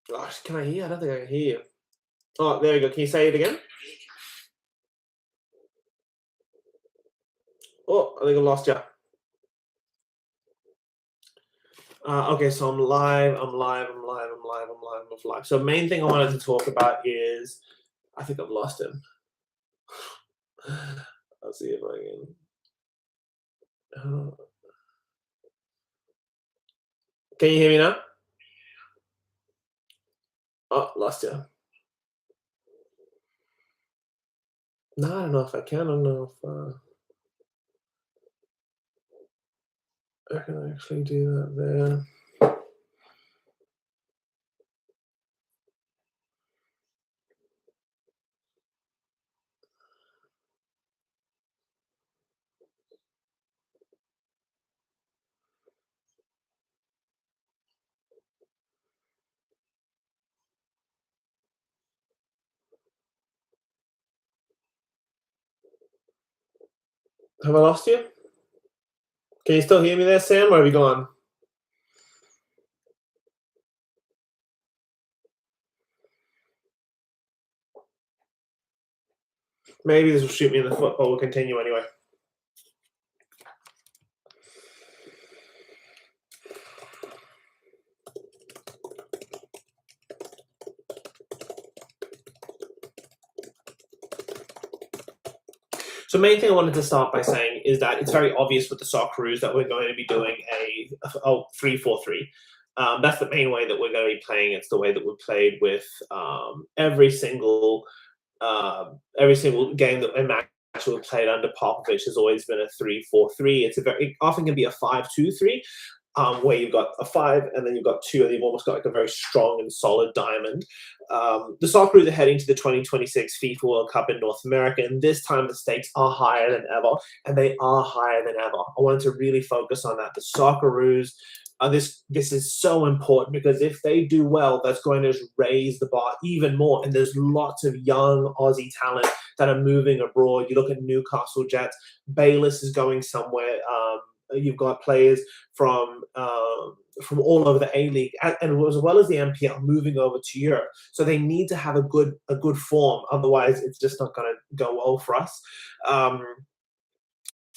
Gosh, can I hear? I don't think I can hear you. Oh, there you go. Can you say it again? Oh, I think I lost you. Okay, so I'm live. I'm live. I'm live. I'm live. I'm live. I'm live. So main thing I wanted to talk about is I think I've lost him. I'll see if I can. Can you hear me now? Oh, lost you. No, I don't know if I can. I don't know if I can actually do that there. Have I lost you? Can you still hear me there, Sam, or have you gone? Maybe this will shoot me in the foot, but we'll continue anyway. So main thing I wanted to start by saying is that it's very obvious with the Socceroos that we're going to be doing a 3-4-3. That's the main way that we're going to be playing. It's the way that we've played with every single game that match we've played under Popovich has always been a 3-4-3. It often can be a 5-2-3. Where you've got a 5 and then you've got 2, and you've almost got like a very strong and solid diamond. The Socceroos are heading to the 2026 FIFA World Cup in North America, and this time the stakes are higher than ever, and they are higher than ever. I wanted to really focus on that. The Socceroos, this is so important because if they do well, that's going to raise the bar even more. And there's lots of young Aussie talent that are moving abroad. You look at Newcastle Jets, Bayless is going somewhere. You've got players from all over the A League and as well as the MPL moving over to Europe. So they need to have a good form. Otherwise, it's just not going to go well for us.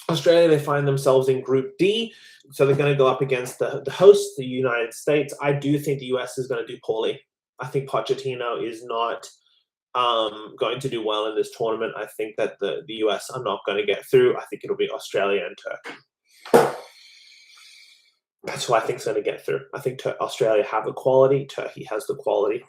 Australia, they find themselves in Group D, so they're going to go up against the host, the United States. I do think the US is going to do poorly. I think Pochettino is not going to do well in this tournament. I think that the US are not going to get through. I think it'll be Australia and Turkey. That's who I think is going to get through. I think Australia have the quality. Turkey has the quality.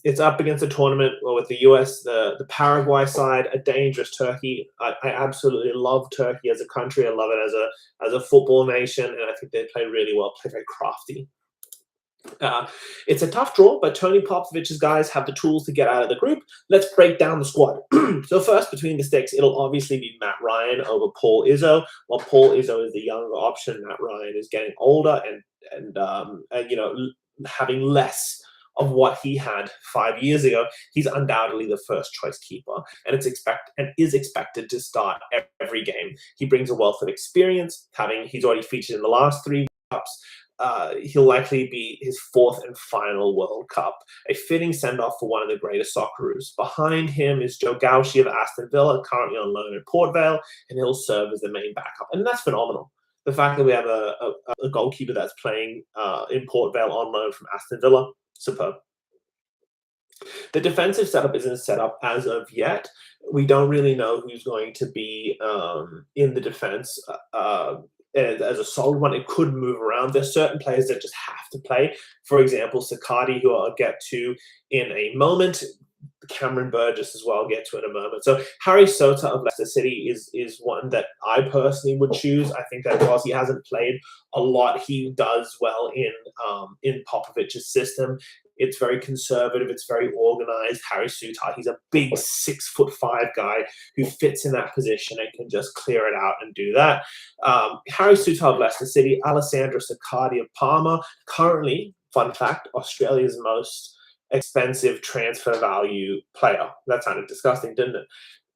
It's up against a tournament with the US, the Paraguay side, a dangerous Turkey. I absolutely love Turkey as a country. I love it as a football nation, and I think they play really well, play very crafty. It's a tough draw, but Tony Popovich's guys have the tools to get out of the group. Let's break down the squad. So first, between the sticks, it'll obviously be Matt Ryan over Paul Izzo. While Paul Izzo is the younger option, Matt Ryan is getting older and having less of what he had 5 years ago. He's undoubtedly the first choice keeper, and is expected to start every game. He brings a wealth of experience. He's already featured in the last 3 cups. He'll likely be his 4th and final World Cup, a fitting send-off for one of the greatest Socceroos. Behind him is Joe Gauchi of Aston Villa, currently on loan at Port Vale, and he'll serve as the main backup. And that's phenomenal. The fact that we have a goalkeeper that's playing in Port Vale on loan from Aston Villa, superb. The defensive setup isn't set up as of yet. We don't really know who's going to be in the defense. As a solid one, it could move around. There's certain players that just have to play. For example, Sakati, who I'll get to in a moment. Cameron Burgess as well, I'll get to in a moment. So Harry Sota of Leicester City is one that I personally would choose. I think that whilst he hasn't played a lot, he does well in Popovich's system. It's very conservative. It's very organized. Harry Sutar, he's a big 6'5" guy who fits in that position and can just clear it out and do that. Harry Sutar of Leicester City, Alessandro Saccardi of Parma. Currently, fun fact, Australia's most expensive transfer value player. That sounded disgusting, didn't it?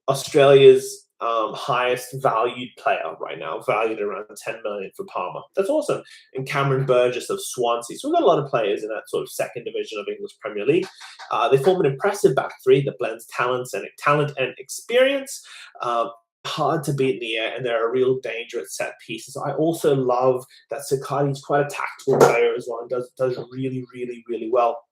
Australia's highest valued player right now, valued around 10 million for Parma. That's awesome. And Cameron Burgess of Swansea. So we've got a lot of players in that sort of second division of English Premier League. They form an impressive back three that blends talent and experience. Hard to beat in the air, and they're a real danger at set pieces. I also love that Sakati's quite a tactical player as well, and does really, really, really well.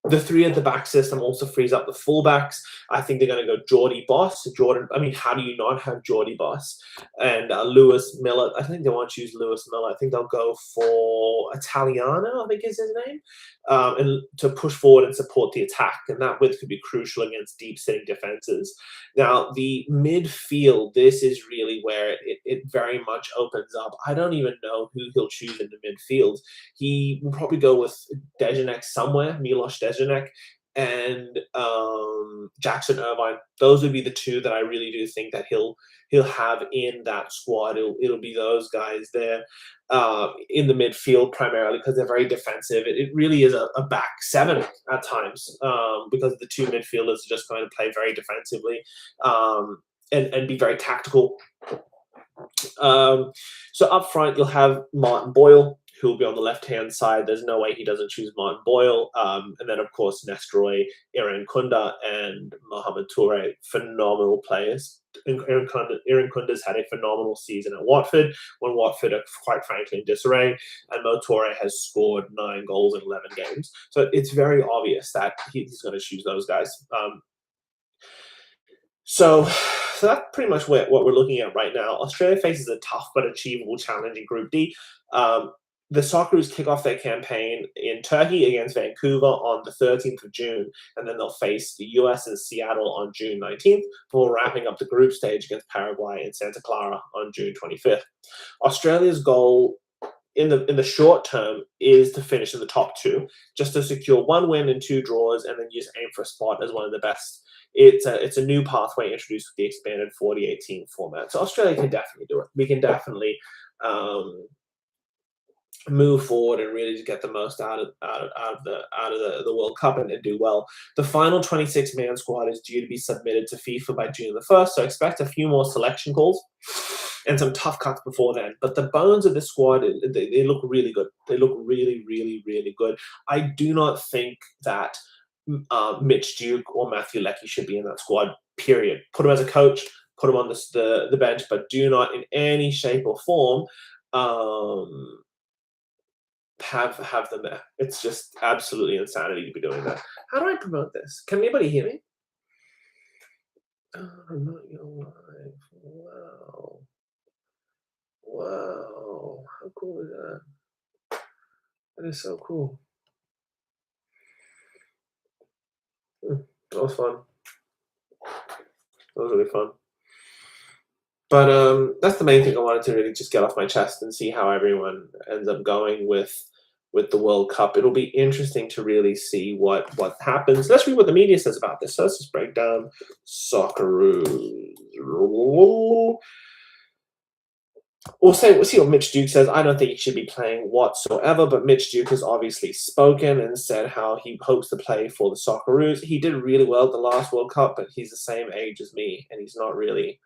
The three at the back system also frees up the fullbacks. I think they're going to go Geordie Boss. Jordan, I mean, how do you not have Geordie Boss? And Lewis Miller. I think they want to use Lewis Miller. I think they'll go for Italiano, I think is his name, and to push forward and support the attack. And that width could be crucial against deep-sitting defenses. Now, the midfield, this is really where it very much opens up. I don't even know who he'll choose in the midfield. He will probably go with Dejanek somewhere, Milos Dejanek, and Jackson Irvine. Those would be the two that I really do think that he'll have in that squad. It'll be those guys there in the midfield primarily because they're very defensive. It really is a back seven at times because the two midfielders are just going to play very defensively and be very tactical. So up front, you'll have Martin Boyle, who will be on the left-hand side. There's no way he doesn't choose Martin Boyle. And then, of course, Nestroy, Iran Kunda, and Mohamed Toure, phenomenal players. Iran Kunda's had a phenomenal season at Watford, when Watford are, quite frankly, in disarray. And Mo Toure has scored 9 goals in 11 games. So it's very obvious that he's going to choose those guys. So that's pretty much what we're looking at right now. Australia faces a tough but achievable challenge in Group D. The Socceroos kick off their campaign in Turkey against Vancouver on the 13th of June, and then they'll face the US and Seattle on June 19th before wrapping up the group stage against Paraguay in Santa Clara on June 25th. Australia's goal in the short term is to finish in the top 2, just to secure 1 win and 2 draws, and then just aim for a spot as one of the best. It's a new pathway introduced with the expanded 40-18 format. So Australia can definitely do it. We can definitely move forward and really get the most out of the World Cup and do well. The final 26-man squad is due to be submitted to FIFA by June the 1st, so expect a few more selection calls and some tough cuts before then. But the bones of this squad, they look really good. They look really, really, really good. I do not think that Mitch Duke or Matthew Leckie should be in that squad, period. Put him as a coach, put him on the bench, but do not in any shape or form have them there. It's just absolutely insanity to be doing that. How do I promote this? Can anybody hear me? Oh, I'm not live. Wow. Wow. How cool is that? That is so cool. That was fun. That was really fun. But that's the main thing I wanted to really just get off my chest and see how everyone ends up going with the World Cup. It'll be interesting to really see what happens. Let's read what the media says about this. So let's just break down Socceroos. We'll see what Mitch Duke says. I don't think he should be playing whatsoever, but Mitch Duke has obviously spoken and said how he hopes to play for the Socceroos. He did really well at the last World Cup, but he's the same age as me, and he's not really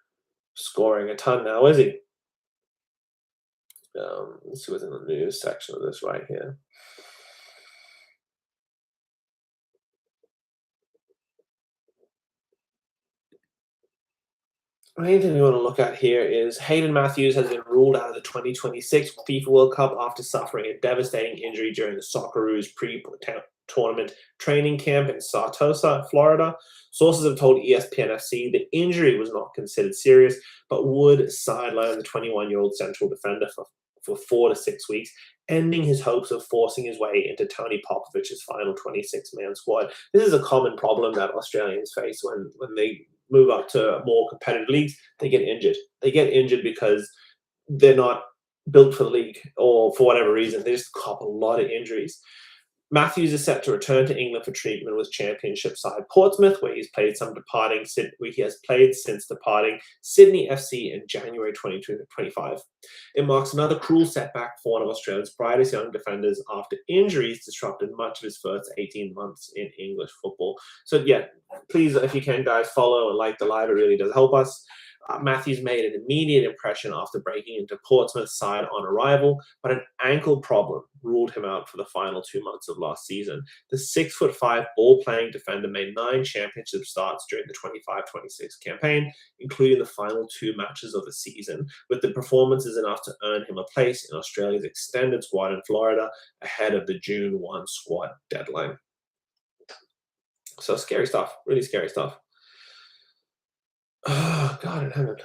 scoring a ton now, is he? Let's see what's in the news section of this right here. The main thing we want to look at here is Hayden Matthews has been ruled out of the 2026 FIFA World Cup after suffering a devastating injury during the Socceroos pre-tournament training camp in Sartosa, Florida. Sources have told ESPN FC the injury was not considered serious, but would sideline the 21-year-old central defender for 4 to 6 weeks, ending his hopes of forcing his way into Tony Popovic's final 26-man squad. This is a common problem that Australians face when they move up to more competitive leagues. They get injured. They get injured because they're not built for the league or for whatever reason. They just cop a lot of injuries. Matthews is set to return to England for treatment with Championship side Portsmouth, where where he has played since departing Sydney FC in January 2025. It marks another cruel setback for one of Australia's brightest young defenders after injuries disrupted much of his first 18 months in English football. So yeah, please, if you can, guys, follow and like the live. It really does help us. Matthews made an immediate impression after breaking into Portsmouth's side on arrival, but an ankle problem ruled him out for the final 2 months of last season. The 6'5" ball-playing defender made 9 championship starts during the 25-26 campaign, including the final 2 matches of the season, with the performances enough to earn him a place in Australia's extended squad in Florida ahead of the June 1 squad deadline. So scary stuff, really scary stuff. Oh, God in heaven.